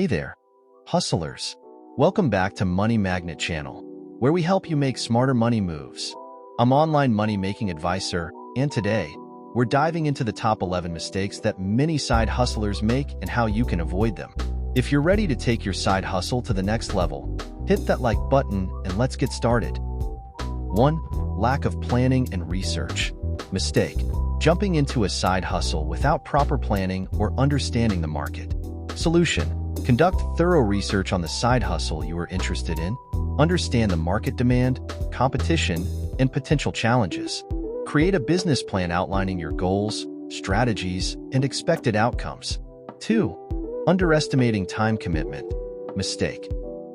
Hey there, hustlers. Welcome back to Money Magnet channel, where we help you make smarter money moves. I'm online money-making advisor, and today, we're diving into the top 11 mistakes that many side hustlers make and how you can avoid them. If you're ready to take your side hustle to the next level, hit that like button and let's get started. 1. Lack of planning and research. Mistake: jumping into a side hustle without proper planning or understanding the market. Solution: conduct thorough research on the side hustle you are interested in, understand the market demand, competition, and potential challenges. Create a business plan outlining your goals, strategies, and expected outcomes. 2. Underestimating time commitment. Mistake: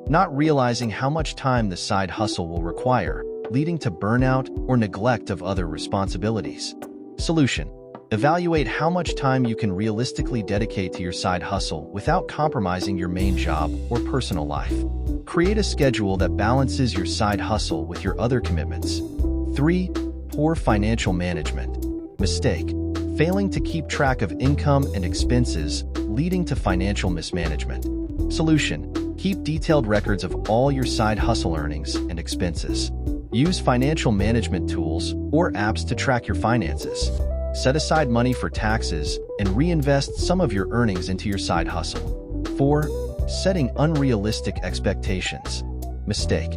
not realizing how much time the side hustle will require, leading to burnout or neglect of other responsibilities. Solution: evaluate how much time you can realistically dedicate to your side hustle without compromising your main job or personal life. Create a schedule that balances your side hustle with your other commitments. 3. Poor financial management. Mistake: failing to keep track of income and expenses, leading to financial mismanagement. Solution: keep detailed records of all your side hustle earnings and expenses. Use financial management tools or apps to track your finances. Set aside money for taxes and reinvest some of your earnings into your side hustle. 4. Setting unrealistic expectations. Mistake: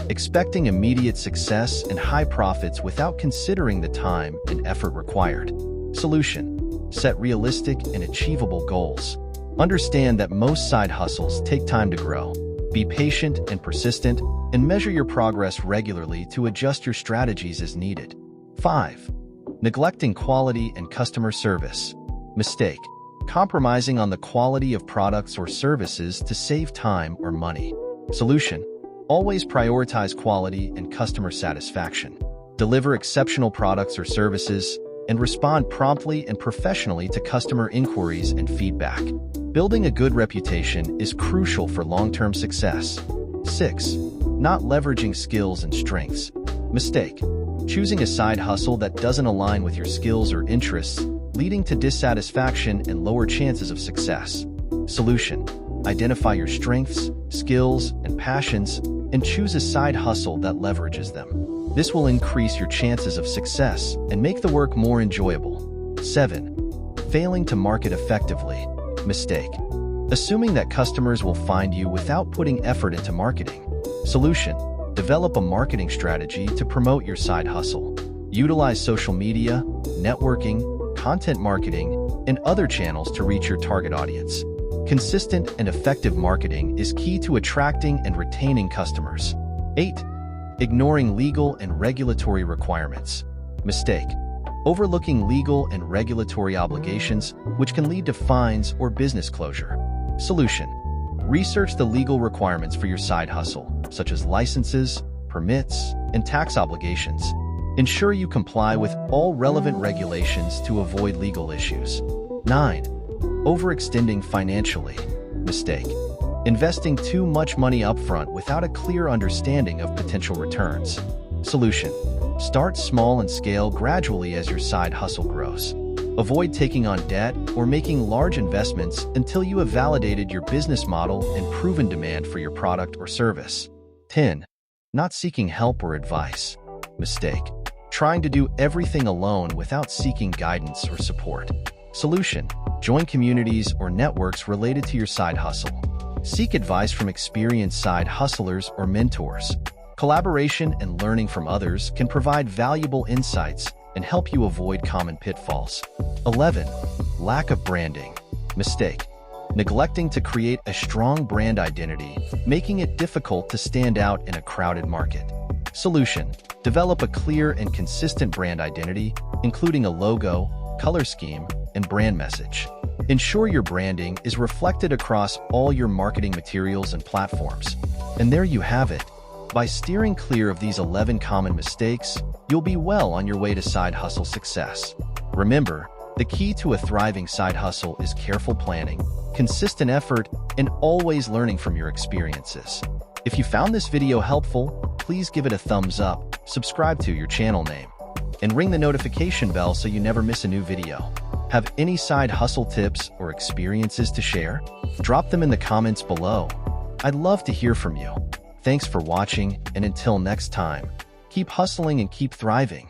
expecting immediate success and high profits without considering the time and effort required. Solution: set realistic and achievable goals. Understand that most side hustles take time to grow. Be patient and persistent, and measure your progress regularly to adjust your strategies as needed. 5. Neglecting quality and customer service. Mistake: compromising on the quality of products or services to save time or money. Solution: always prioritize quality and customer satisfaction. Deliver exceptional products or services, and respond promptly and professionally to customer inquiries and feedback. Building a good reputation is crucial for long-term success. 6. Not leveraging skills and strengths. Mistake: choosing a side hustle that doesn't align with your skills or interests, leading to dissatisfaction and lower chances of success. Solution: identify your strengths, skills, and passions, and choose a side hustle that leverages them. This will increase your chances of success and make the work more enjoyable. 7. Failing to market effectively. Mistake: assuming that customers will find you without putting effort into marketing. Solution: develop a marketing strategy to promote your side hustle. Utilize social media, networking, content marketing, and other channels to reach your target audience. Consistent and effective marketing is key to attracting and retaining customers. 8. Ignoring legal and regulatory requirements. Mistake: overlooking legal and regulatory obligations, which can lead to fines or business closure. Solution: research the legal requirements for your side hustle, such as licenses, permits, and tax obligations. Ensure you comply with all relevant regulations to avoid legal issues. 9. Overextending financially. Mistake: investing too much money upfront without a clear understanding of potential returns. Solution: start small and scale gradually as your side hustle grows. Avoid taking on debt or making large investments until you have validated your business model and proven demand for your product or service. 10. Not seeking help or advice. Mistake: trying to do everything alone without seeking guidance or support. Solution: join communities or networks related to your side hustle. Seek advice from experienced side hustlers or mentors. Collaboration and learning from others can provide valuable insights and help you avoid common pitfalls. 11. Lack of branding. Mistake: neglecting to create a strong brand identity, making it difficult to stand out in a crowded market. Solution: develop a clear and consistent brand identity, including a logo, color scheme, and brand message. Ensure your branding is reflected across all your marketing materials and platforms. And there you have it. By steering clear of these 11 common mistakes, you'll be well on your way to side hustle success. Remember, the key to a thriving side hustle is careful planning, consistent effort, and always learning from your experiences. If you found this video helpful, please give it a thumbs up, subscribe to your channel name, and ring the notification bell so you never miss a new video. Have any side hustle tips or experiences to share? Drop them in the comments below. I'd love to hear from you. Thanks for watching, and until next time, keep hustling and keep thriving.